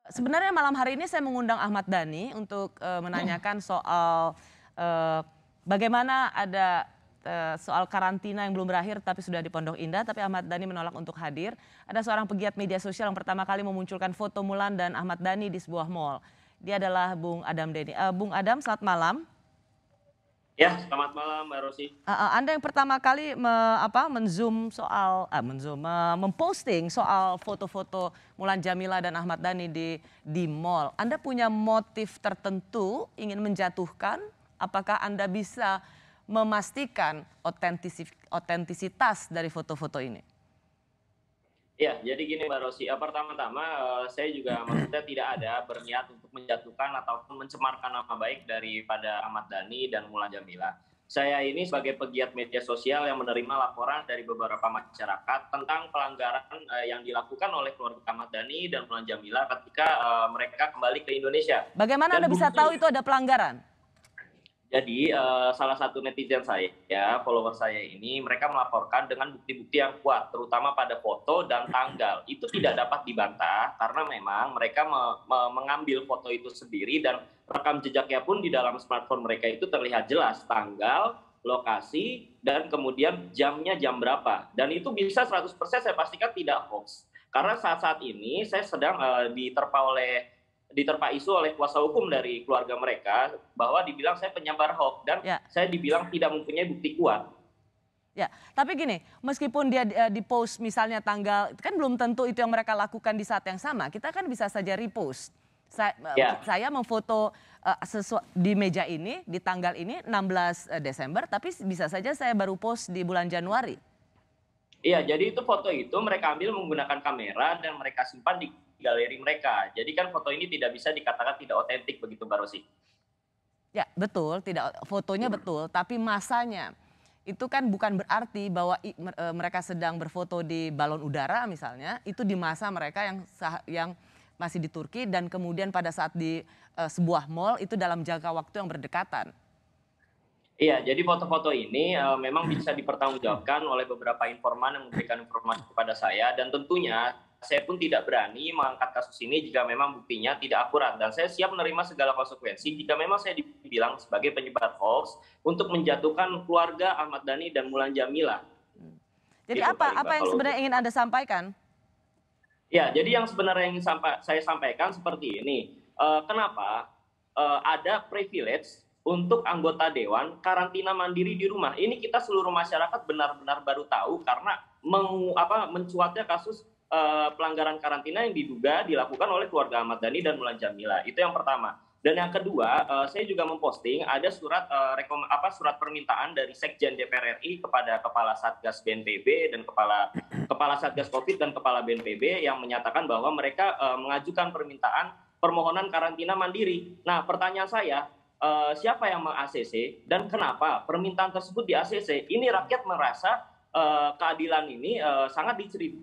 Sebenarnya malam hari ini saya mengundang Ahmad Dhani untuk menanyakan soal bagaimana ada soal karantina yang belum berakhir tapi sudah di Pondok Indah, tapi Ahmad Dhani menolak untuk hadir. Ada seorang pegiat media sosial yang pertama kali memunculkan foto Mulan dan Ahmad Dhani di sebuah mall. Dia adalah Bung Adam Dhani. Bung Adam, selamat malam. Ya, selamat malam Mbak Rosi. Anda yang pertama kali memposting soal foto-foto Mulan Jameela dan Ahmad Dhani di mall. Anda punya motif tertentu ingin menjatuhkan? Apakah Anda bisa memastikan otentisitas dari foto-foto ini? Ya, jadi gini Mbak Rosi. Pertama-tama saya juga maksudnya tidak ada berniat untuk menjatuhkan ataupun mencemarkan nama baik daripada Ahmad Dhani dan Mulan Jameela. Saya ini sebagai pegiat media sosial yang menerima laporan dari beberapa masyarakat tentang pelanggaran yang dilakukan oleh keluarga Ahmad Dhani dan Mulan Jameela ketika mereka kembali ke Indonesia. Bagaimana Anda bisa tahu itu ada pelanggaran? Jadi salah satu netizen saya, follower saya ini, mereka melaporkan dengan bukti-bukti yang kuat, terutama pada foto dan tanggal. Itu tidak dapat dibantah karena memang mereka mengambil foto itu sendiri dan rekam jejaknya pun di dalam smartphone mereka itu terlihat jelas tanggal, lokasi, dan kemudian jamnya jam berapa. Dan itu bisa 100% saya pastikan tidak hoax. Karena saat-saat ini saya sedang diterpa isu oleh kuasa hukum dari keluarga mereka bahwa dibilang saya penyebar hoax dan saya dibilang tidak mempunyai bukti kuat. Ya, tapi gini, meskipun dia di post misalnya tanggal, kan belum tentu itu yang mereka lakukan di saat yang sama. Kita kan bisa saja repost. Saya memfoto di meja ini, di tanggal ini 16 Desember, tapi bisa saja saya baru post di bulan Januari. Iya, jadi itu foto itu mereka ambil menggunakan kamera dan mereka simpan di galeri mereka. Jadi kan foto ini tidak bisa dikatakan tidak otentik begitu Mbak Rosi. Ya betul, tidak fotonya betul, tapi masanya itu kan bukan berarti bahwa mereka sedang berfoto di balon udara misalnya, itu di masa mereka yang masih di Turki dan kemudian pada saat di sebuah mall itu dalam jangka waktu yang berdekatan. Iya, jadi foto-foto ini memang bisa dipertanggungjawabkan oleh beberapa informan yang memberikan informasi kepada saya dan tentunya saya pun tidak berani mengangkat kasus ini jika memang buktinya tidak akurat dan saya siap menerima segala konsekuensi jika memang saya dibilang sebagai penyebar hoax untuk menjatuhkan keluarga Ahmad Dhani dan Mulan Jameela. Jadi apa yang sebenarnya ingin Anda sampaikan? Ya, jadi yang sebenarnya ingin saya sampaikan seperti ini. Kenapa ada privilege untuk anggota dewan karantina mandiri di rumah? Ini kita seluruh masyarakat benar-benar baru tahu karena mencuatnya kasus pelanggaran karantina yang diduga dilakukan oleh keluarga Ahmad Dhani dan Mulan Jameela. Itu yang pertama. Dan yang kedua, saya juga memposting ada surat permintaan dari Sekjen DPR RI kepada Kepala Satgas BNPB dan Kepala Satgas Covid dan Kepala BNPB yang menyatakan bahwa mereka mengajukan permohonan karantina mandiri. Nah, pertanyaan saya, siapa yang meng-ACC dan kenapa permintaan tersebut di-ACC? Ini rakyat merasa keadilan ini sangat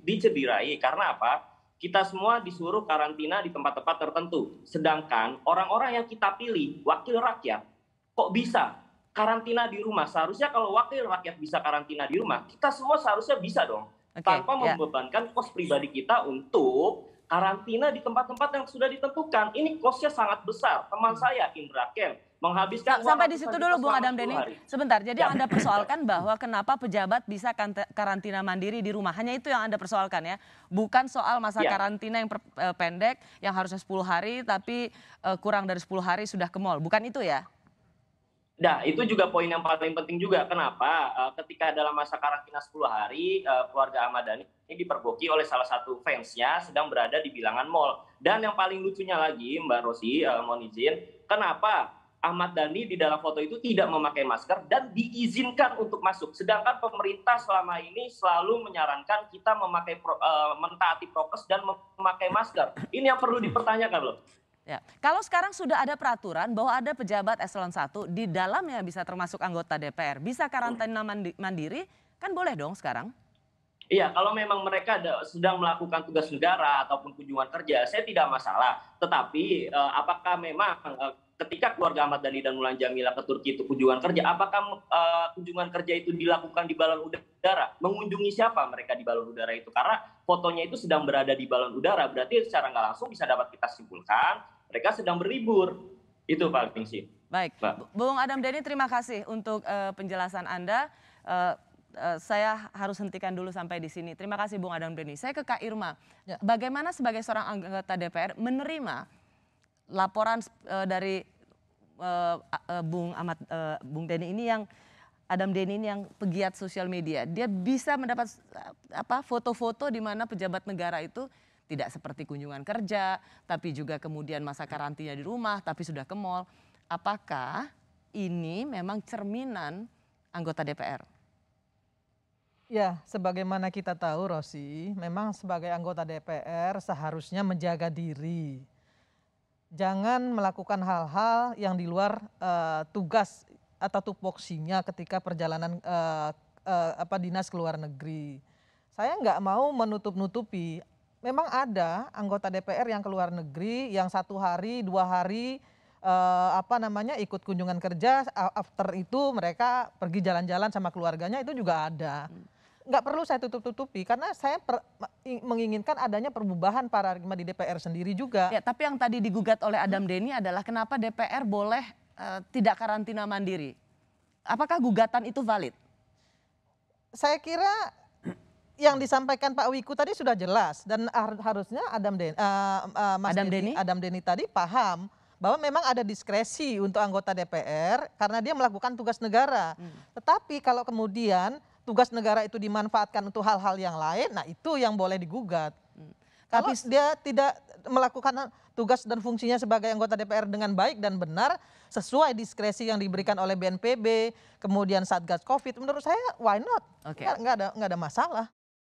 dicederai karena apa? Kita semua disuruh karantina di tempat-tempat tertentu. Sedangkan orang-orang yang kita pilih, wakil rakyat, kok bisa karantina di rumah? Seharusnya kalau wakil rakyat bisa karantina di rumah, kita semua seharusnya bisa dong. Tanpa membebankan kos pribadi kita untuk karantina di tempat-tempat yang sudah ditentukan. Ini kosnya sangat besar. Teman saya, Indra Ken, menghabiskan sampai di situ dulu Bung Adam Dhani. Sebentar, jadi yang Anda persoalkan bahwa kenapa pejabat bisa karantina mandiri di rumah. Hanya itu yang Anda persoalkan ya. Bukan soal masa karantina yang pendek yang harusnya 10 hari tapi kurang dari 10 hari sudah ke mall. Bukan itu ya? Nah, itu juga poin yang paling penting juga. Kenapa? Ketika dalam masa karantina 10 hari, keluarga Ahmad Dhani ini dipergoki oleh salah satu fansnya sedang berada di bilangan mall. Dan yang paling lucunya lagi, Mbak Rosi, mohon izin, kenapa Ahmad Dhani di dalam foto itu tidak memakai masker dan diizinkan untuk masuk. Sedangkan pemerintah selama ini selalu menyarankan kita mentaati prokes dan memakai masker. Ini yang perlu dipertanyakan loh. Ya, kalau sekarang sudah ada peraturan bahwa ada pejabat eselon 1 di dalamnya bisa termasuk anggota DPR, bisa karantina mandiri, kan boleh dong sekarang? Iya, kalau memang mereka sedang melakukan tugas negara ataupun kunjungan kerja, saya tidak masalah. Tetapi apakah memang ketika keluarga Ahmad Dhani dan Mulan Jamila ke Turki itu kunjungan kerja, apakah kunjungan kerja itu dilakukan di balon udara? Mengunjungi siapa mereka di balon udara itu? Karena fotonya itu sedang berada di balon udara, berarti secara nggak langsung bisa dapat kita simpulkan mereka sedang berlibur. Itu paling sih. Baik, Bung Adam Dhani, terima kasih untuk penjelasan Anda. Saya harus hentikan dulu sampai di sini. Terima kasih Bung Adam Dhani. Saya ke Kak Irma. Ya. Bagaimana sebagai seorang anggota DPR menerima laporan dari Bung Dhani ini yang Adam Dhani ini yang pegiat sosial media. Dia bisa mendapat foto-foto di mana pejabat negara itu tidak seperti kunjungan kerja, tapi juga kemudian masa karantina di rumah, tapi sudah ke mall. Apakah ini memang cerminan anggota DPR? Ya, sebagaimana kita tahu Rosi, memang sebagai anggota DPR seharusnya menjaga diri. Jangan melakukan hal-hal yang di luar tugas atau tupoksinya ketika perjalanan dinas ke luar negeri. Saya nggak mau menutup-nutupi, memang ada anggota DPR yang ke luar negeri yang 1 hari, 2 hari ikut kunjungan kerja, after itu mereka pergi jalan-jalan sama keluarganya, itu juga ada. Nggak perlu saya tutup-tutupi karena saya menginginkan adanya perubahan paradigma di DPR sendiri juga. Ya, tapi yang tadi digugat oleh Adam Dhani adalah kenapa DPR boleh tidak karantina mandiri. Apakah gugatan itu valid? Saya kira yang disampaikan Pak Wiku tadi sudah jelas dan harusnya Adam Dhani tadi paham bahwa memang ada diskresi untuk anggota DPR karena dia melakukan tugas negara. Tetapi kalau kemudian tugas negara itu dimanfaatkan untuk hal-hal yang lain, nah itu yang boleh digugat. Kalau dia tidak melakukan tugas dan fungsinya sebagai anggota DPR dengan baik dan benar, sesuai diskresi yang diberikan oleh BNPB, kemudian Satgas Covid, menurut saya why not? Okay. Nggak ada masalah.